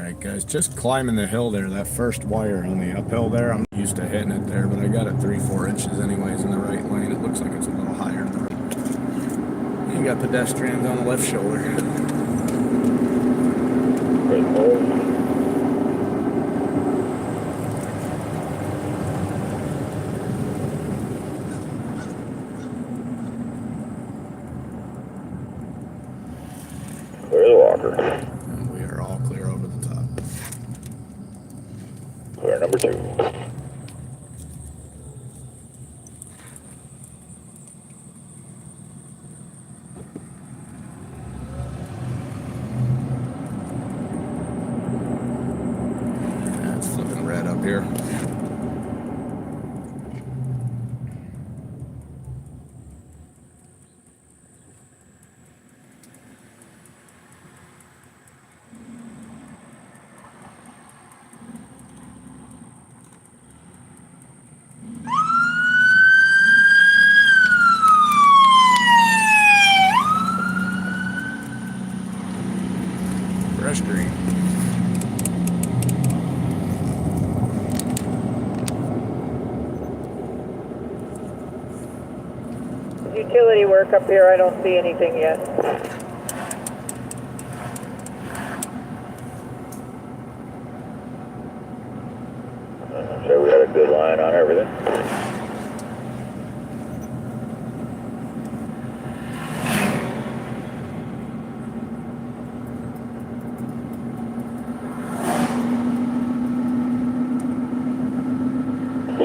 Alright guys, just climbing the hill there, that first wire on the uphill there, I'm used to hitting it there, but I got it 3-4 inches anyways in the right lane. It looks like it's a little higher in the right. You got pedestrians on the left shoulder. Great move. Clear the walker. And we are all clear over the top. Clear number 2. Yeah, it's flipping red up here. Fresh green. Utility work up here, I don't see anything yet. So we got a good line on everything.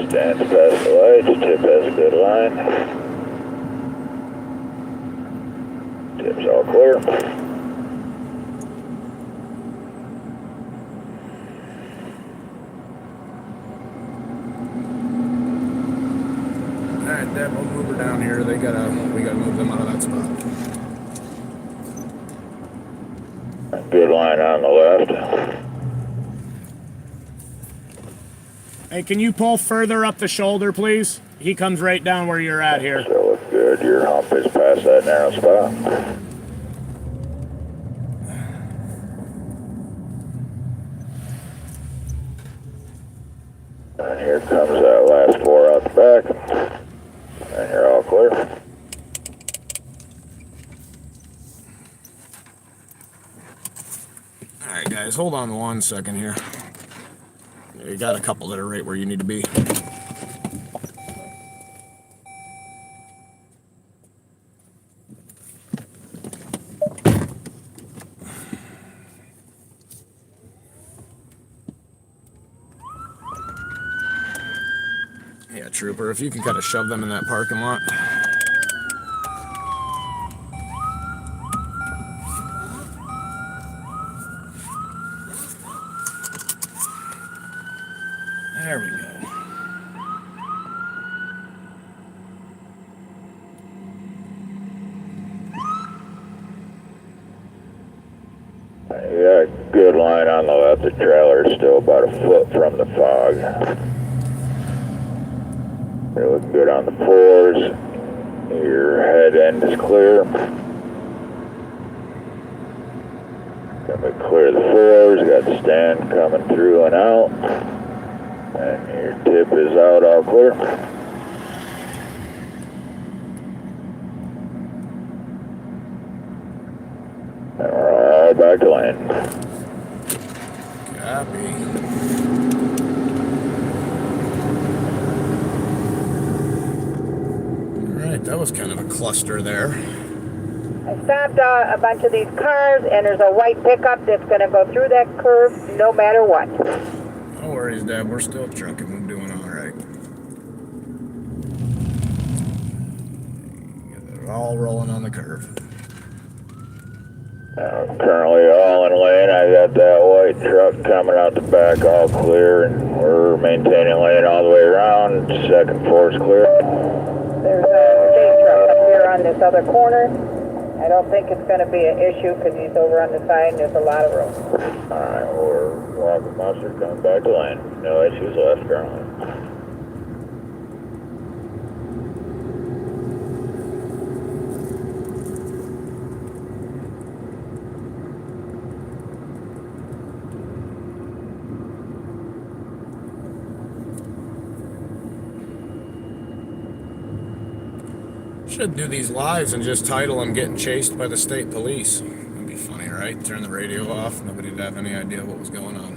Stands past the lights, tip has a good line. Tip's all clear. Alright, Deb, we'll move her down here. We gotta move them out of that spot. Good line on the left. Hey, can you pull further up the shoulder, please? He comes right down where you're at here. So looks good. Your hump is past that narrow spot. And here comes that last 4 out the back. And you're all clear. Alright guys, hold on 1 second here. You got a couple that are right where you need to be. Yeah, Trooper, if you can kind of shove them in that parking lot. There we go. You got a good line on the left. The trailer is still about a foot from the fog. You're looking good on the 4s. Your head end is clear. Gonna clear the 4s. Got the stand coming through and out. And your tip is out all clear. And we're all back to land. Copy. Alright, that was kind of a cluster there. I stopped a bunch of these cars, and there's a white pickup that's going to go through that curve no matter what. No worries, Dad. We're still trucking. We're doing all right. Get it all rolling on the curve. Currently all in lane. I got that white truck coming out the back all clear, and we're maintaining lane all the way around. Second 4's clear. There's a state truck up here on this other corner. I don't think it's going to be an issue because he's over on the side and there's a lot of room. Alright, we're walking mustard coming back to lane. No issues left currently. Should do these lives and just title them "Getting Chased by the State Police." That'd be funny, right? Turn the radio off. Nobody'd have any idea what was going on.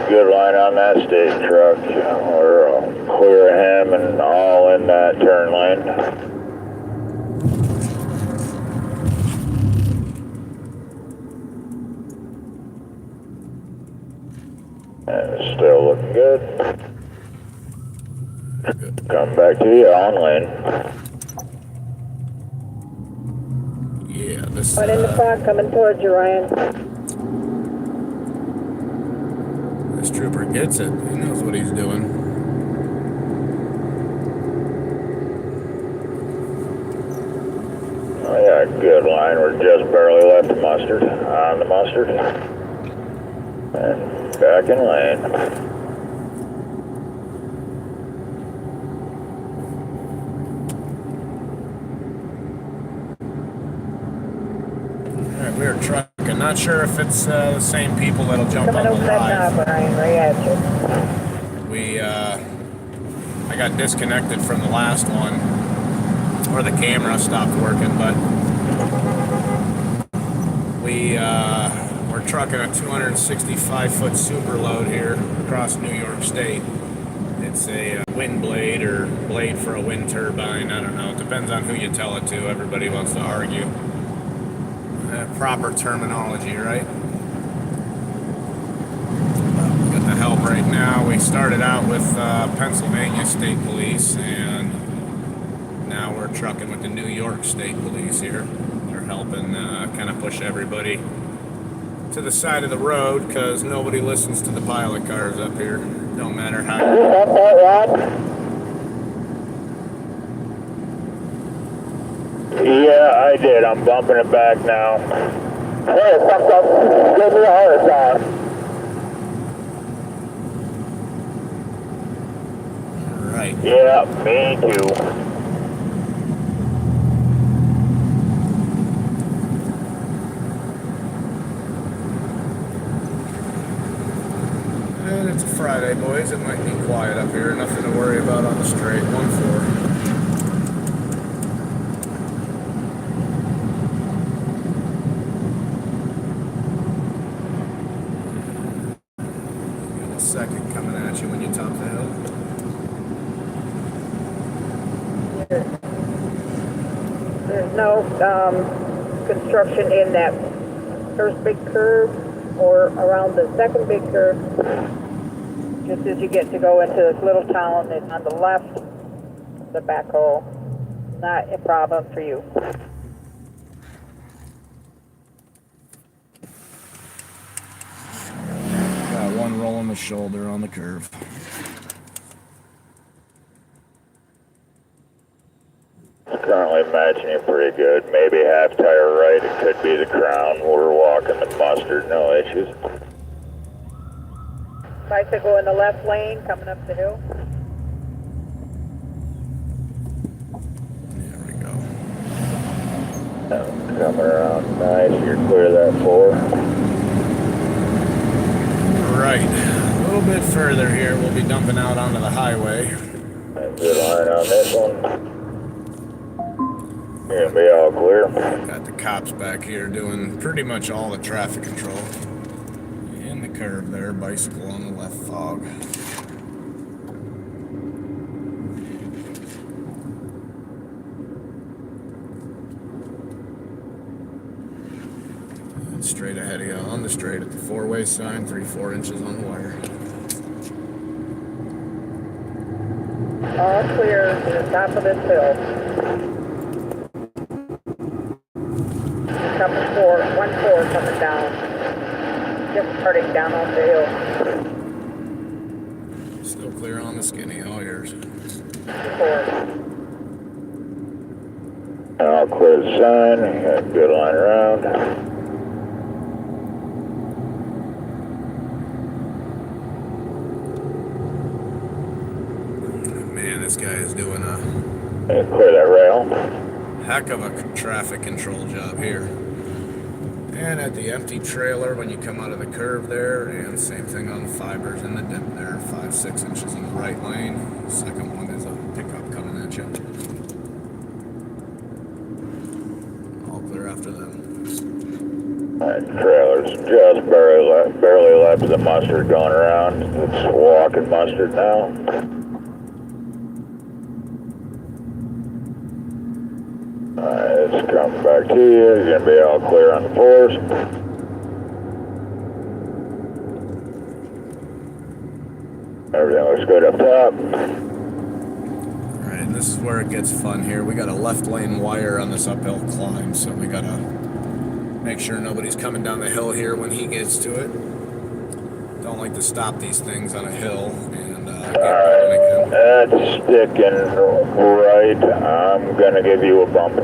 Good line on that state truck. We're clear of him and all in that turn lane. And it's still looking good. Come back to you on lane. Yeah, this. One in the fog coming towards you, Ryan. This trooper gets it. He knows what he's doing. Oh yeah, good line. We're just barely left the mustard. On the mustard. And back in lane. Alright, we are trucking. Not sure if it's the same people that'll jump Coming on over the that live. knob, Ryan, right at you. I got disconnected from the last one, or the camera stopped working, but we're trucking a 265-foot superload here across New York State. It's a wind blade or blade for a wind turbine. I don't know. It depends on who you tell it to. Everybody wants to argue. Proper terminology, right? We got the help right now. We started out with Pennsylvania State Police, and now we're trucking with the New York State Police here. They're helping kind of push everybody to the side of the road because nobody listens to the pilot cars up here. Don't matter how. Yeah, I did. I'm bumping it back now. Hey, fuck up. Give me a heart attack. Right. Yeah, me too. And it's a Friday, boys. It might be quiet up here. Nothing to worry about on the straight. 1-4. Second coming at you when you top the hill. There's no construction in that first big curve or around the second big curve. Just as you get to go into this little town, it's on the left, the backhoe. Not a problem for you. Got one rolling the shoulder on the curve. Currently matching it pretty good. Maybe half tire right. It could be the crown. We're walking the mustard. No issues. Bicycle in the left lane coming up the hill. There we go. Coming around nice. You're clear of that 4. Right. A little bit further here, we'll be dumping out onto the highway. Good line on this one. You're gonna be all clear. Got the cops back here doing pretty much all the traffic control. In the curve there, bicycle on the left fog. And straight ahead of you on the straight at the 4-way sign, 3-4 inches on the wire. All clear to the top of this hill. Coming 1-4 coming down. Just starting down off the hill. Still clear on the skinny, all yours. 4. I'll clear the sign. Got a good line around. Man, this guy is doing a And clear that rail. heck of a traffic control job here. And at the empty trailer, when you come out of the curve there, and same thing on the fibers in the dip there, 5-6 inches in the right lane. The second one is a pickup coming at you. All clear after them. Alright, trailer's just barely left of the mustard going around. It's walking mustard now. Alright, it's coming back to you. You're gonna be all clear on the fours. Everything looks good up top. Alright, and this is where it gets fun here. We got a left lane wire on this uphill climb, so we gotta make sure nobody's coming down the hill here when he gets to it. Don't like to stop these things on a hill and get going again. That's sticking right. I'm gonna give you a bump.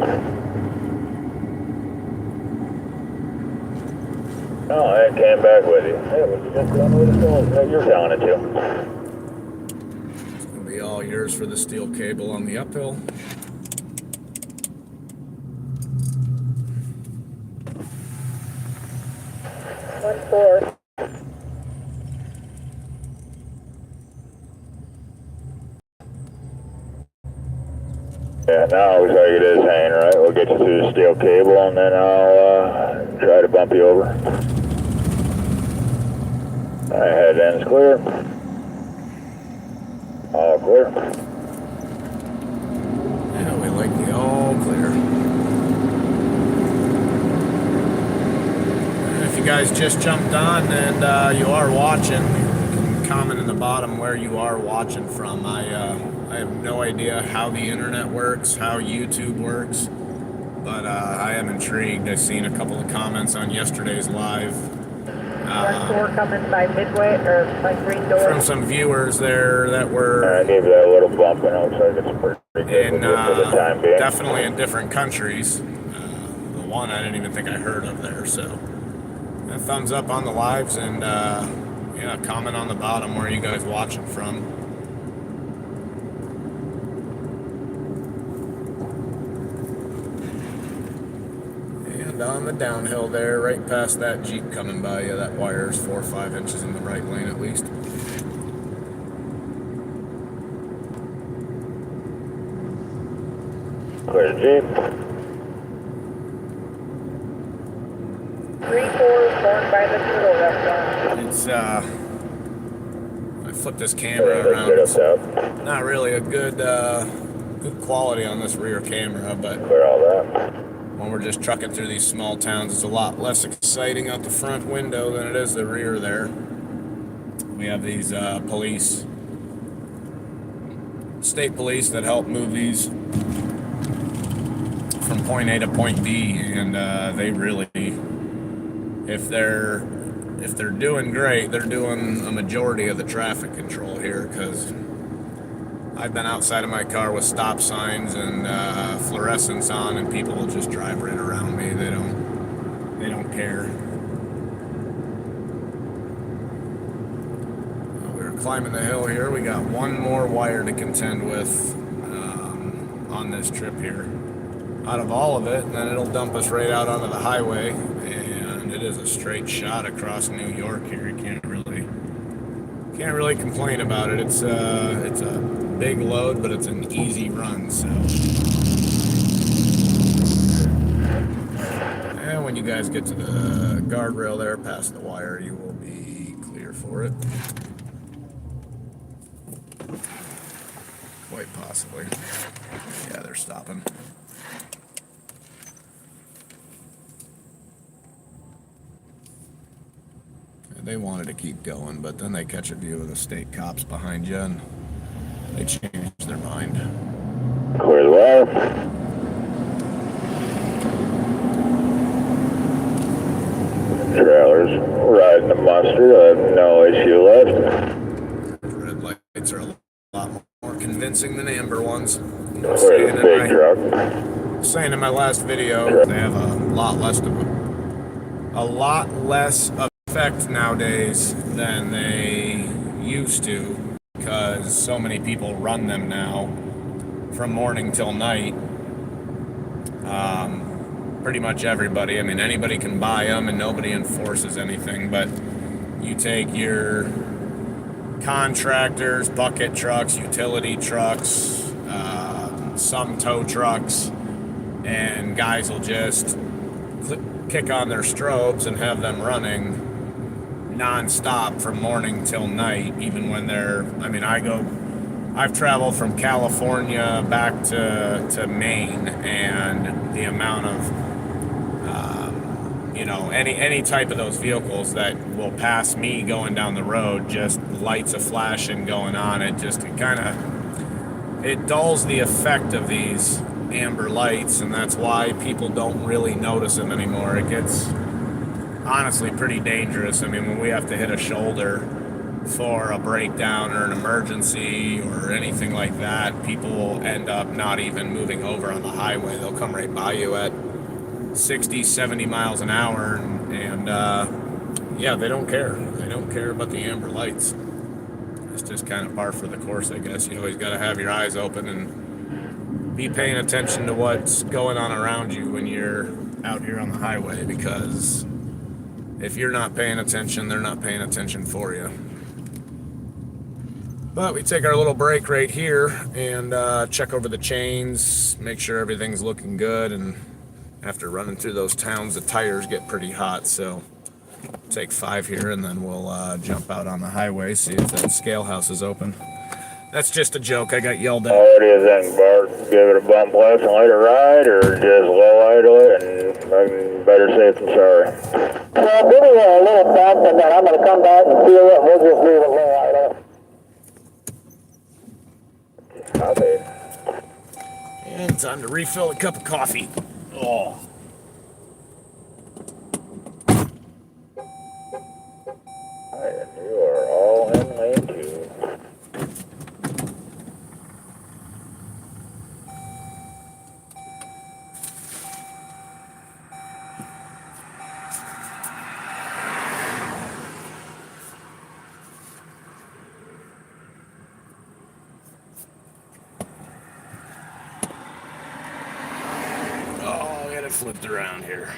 Oh, it came back with you. It was just done with it. You're telling it to. It's gonna be all yours for the steel cable on the uphill. One four. Yeah, now it looks like it is hanging right. We'll get you through the steel cable and then I'll try to bump you over. Alright, head end's clear. All clear. Yeah, we like the all clear. And if you guys just jumped on and you are watching, you can comment in the bottom where you are watching from. I have no idea how the internet works, how YouTube works, but I am intrigued. I've seen a couple of comments on yesterday's live. 1-4 coming by Midway or by Green Door. From some viewers there that were I gave you that little bump and it looks like it's pretty good in for the time being. definitely in different countries. The one I didn't even think I heard of there. So thumbs up on the lives and yeah, comment on the bottom where you guys watching from. And on the downhill there, right past that Jeep coming by you, that wire is 4 or 5 inches in the right lane at least. Clear Jeep. 3-4 going by the turtle restaurant. It's I flip this camera around. Good up It's top. not really a good good quality on this rear camera, but Clear all that. when we're just trucking through these small towns, it's a lot less exciting out the front window than it is the rear there. We have these police, state police that help move these from point A to point B, and they really, if they're doing great, they're doing a majority of the traffic control here, because I've been outside of my car with stop signs and fluorescents on, and people will just drive right around me. They don't care. We're climbing the hill here. We got one more wire to contend with on this trip here. Out of all of it, and then it'll dump us right out onto the highway, and it is a straight shot across New York here. You can't really complain about it. It's a big load, but it's an easy run. So, and when you guys get to the guardrail there, past the wire, you will be clear for it. Quite possibly. Yeah, they're stopping. They wanted to keep going, but then they catch a view of the state cops behind you, and they change their mind. Clear the wire. Trailers riding the mustard. I have no issue left. Red lights are a lot more convincing than amber ones. Clear the big truck. Saying in my last video, they have a lot less effect nowadays than they used to, because so many people run them now from morning till night. pretty much everybody. I mean, anybody can buy them and nobody enforces anything, but you take your contractors, bucket trucks, utility trucks, some tow trucks, and guys will just kick on their strobes and have them running non-stop from morning till night, even when they're, I mean, I've traveled from California back to Maine, and the amount of any type of those vehicles that will pass me going down the road, just lights a flashing going on, it dulls the effect of these amber lights, and that's why people don't really notice them anymore. It gets honestly pretty dangerous. I mean, when we have to hit a shoulder for a breakdown or an emergency or anything like that, people will end up not even moving over on the highway. They'll come right by you at 60, 70 miles an hour, and yeah, they don't care. They don't care about the amber lights. It's just kind of par for the course, I guess. You always got to have your eyes open and be paying attention to what's going on around you when you're out here on the highway, because if you're not paying attention, they're not paying attention for you. But we take our little break right here and check over the chains, make sure everything's looking good, and after running through those towns, the tires get pretty hot, so take 5 here, and then we'll jump out on the highway, see if that scale house is open. That's just a joke. I got yelled at. What do you think, Bart? Give it a bump left and let it ride, or just low idle it and better safe than sorry? Well, give me a little bump, and then I'm going to come back and feel it. We'll just leave it low idle. Copy. And time to refill a cup of coffee. Oh. And you are all in lane 2. Oh, I got it flipped around here.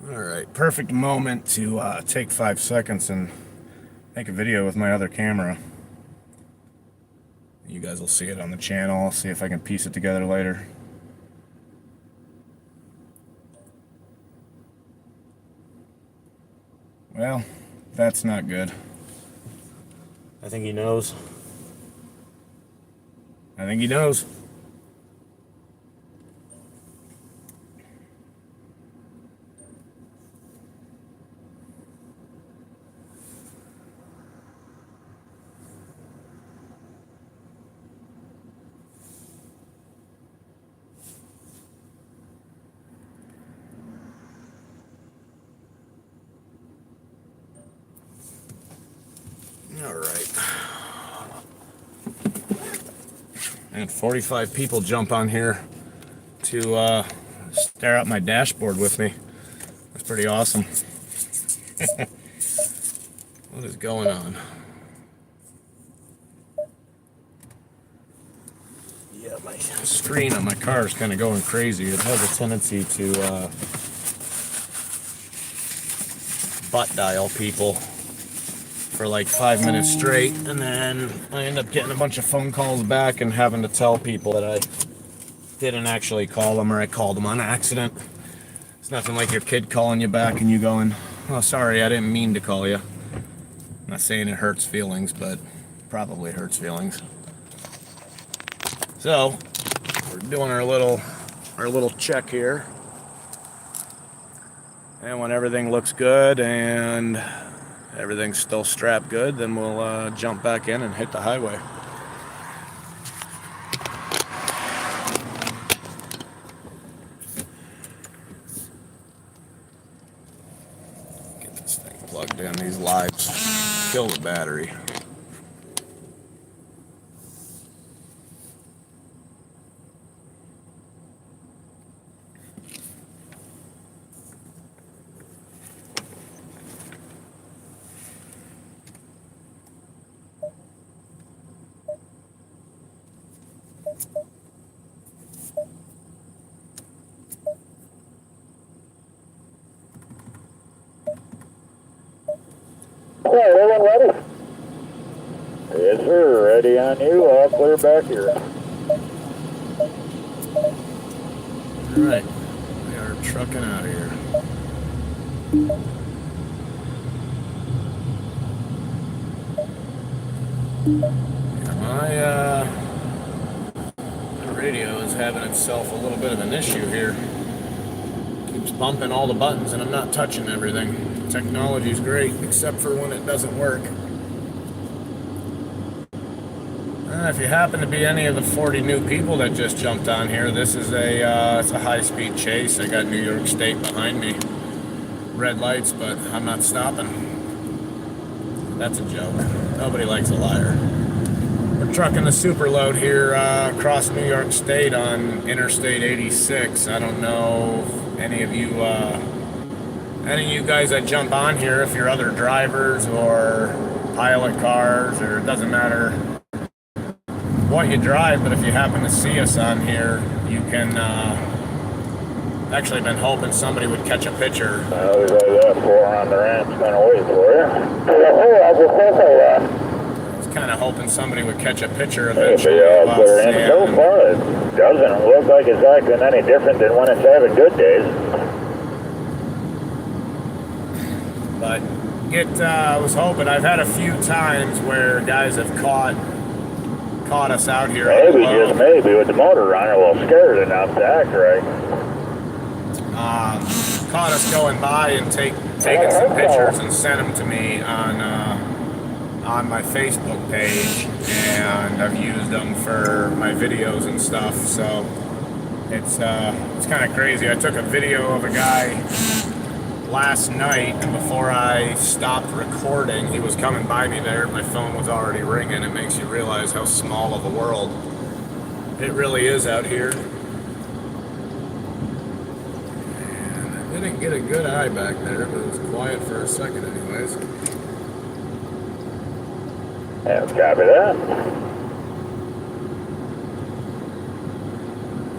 Alright, perfect moment to take 5 seconds and make a video with my other camera. You guys will see it on the channel. I'll see if I can piece it together later. Well, that's not good. I think he knows. I think he knows. All right. And 45 people jump on here to stare at my dashboard with me. That's pretty awesome. What is going on? Yeah, my screen on my car is kind of going crazy. It has a tendency to butt dial people for like 5 minutes straight, and then I end up getting a bunch of phone calls back and having to tell people that I didn't actually call them, or I called them on accident. It's nothing like your kid calling you back and you going, "Oh, sorry, I didn't mean to call you." I'm not saying it hurts feelings, but probably hurts feelings. So we're doing our little check here, and when everything looks good and everything's still strapped good, then we'll jump back in and hit the highway. Get this thing plugged in. These lights kill the battery. Okay, everyone ready? Yes, sir. Ready on you. All clear back here. All right, we are trucking out of here. Yeah, my radio is having itself a little bit of an issue here. Keeps bumping all the buttons, and I'm not touching everything. Technology's great, except for when it doesn't work. If you happen to be any of the 40 new people that just jumped on here, this is it's a high-speed chase. I got New York State behind me. Red lights, but I'm not stopping. That's a joke. Nobody likes a liar. We're trucking the superload here across New York State on Interstate 86. I don't know if any of you guys that jump on here, if you're other drivers or pilot cars, or it doesn't matter what you drive, but if you happen to see us on here, you can actually been hoping somebody would catch a picture. We've got that 4 on the ramp's going to wait for you. I just said I was kind of hoping somebody would catch a picture Hey, eventually. but clear in. So far, it doesn't look like it's acting any different than when it's having good days. But I was hoping. I've had a few times where guys have caught us out here. Maybe, just maybe, with the motor running, well, scared enough to act right. Caught us going by and taking some pictures and sent them to me on my Facebook page, and I've used them for my videos and stuff. So it's kind of crazy. I took a video of a guy last night, and before I stopped recording, he was coming by me there. My phone was already ringing. It makes you realize how small of a world it really is out here. And I didn't get a good eye back there, but it was quiet for a second anyways. Yeah, copy that.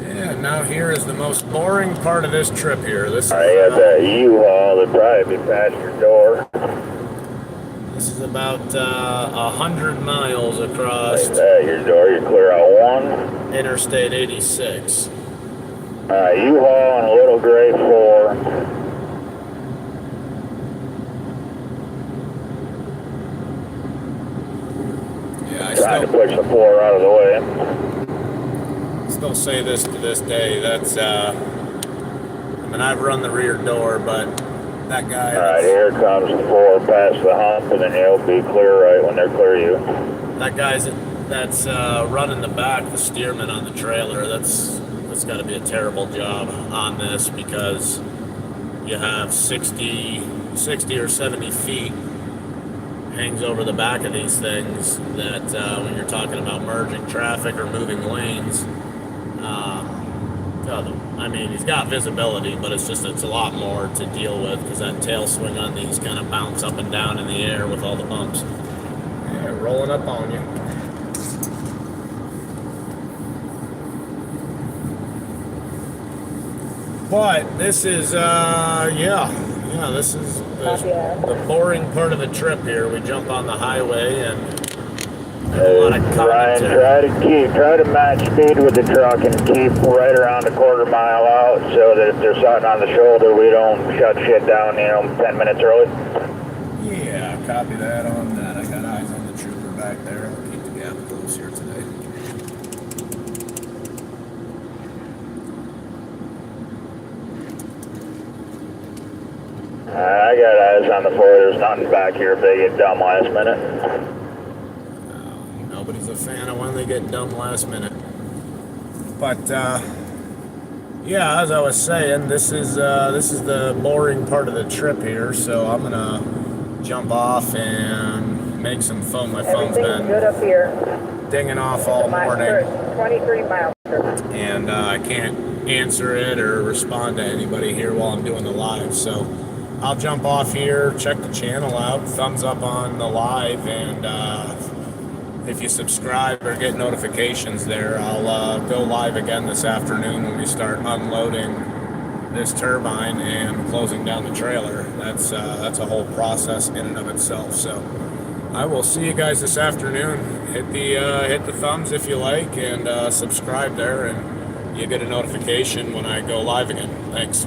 Yeah, now here is the most boring part of this trip here. This is I had that U-Haul that probably be past your door. This is about 100 miles across Your door, you're clear out 1. Interstate 86. U-Haul and a little gray 4. Yeah, Trying to push the 4 out of the way. still say this to this day. That's, I mean, I've run the rear door, but that guy. Alright, here comes the 4 past the hump, and then you'll be clear right when they're clear you. That guy's that's running the back, the steerman on the trailer. That's got to be a terrible job on this, because you have 60 or 70 feet hangs over the back of these things that when you're talking about merging traffic or moving lanes, I mean, he's got visibility, but it's a lot more to deal with, because that tail swing on these kind of bounce up and down in the air with all the bumps. Yeah, rolling up on you. But this is, this is the boring part of the trip here. We jump on the highway and a lot of commentary. Try to match speed with the truck and keep right around a quarter mile out, so that if there's something on the shoulder, we don't shut shit down, 10 minutes early. Yeah, copy that on that. I got eyes on the trooper back there. I'll keep the gap close here today. I got eyes on the 4. There's nothing back here if they get dumb last minute. Nobody's a fan of when they get dumb last minute. But yeah, as I was saying, this is the boring part of the trip here. So I'm gonna jump off and make some phone. My phone's been good up here. Dinging off all morning. 23 miles. And I can't answer it or respond to anybody here while I'm doing the live. So I'll jump off here, check the channel out, thumbs up on the live, and if you subscribe or get notifications there, I'll go live again this afternoon when we start unloading this turbine and closing down the trailer. That's a whole process in and of itself. So I will see you guys this afternoon. Hit the thumbs if you like, and subscribe there, and you get a notification when I go live again. Thanks.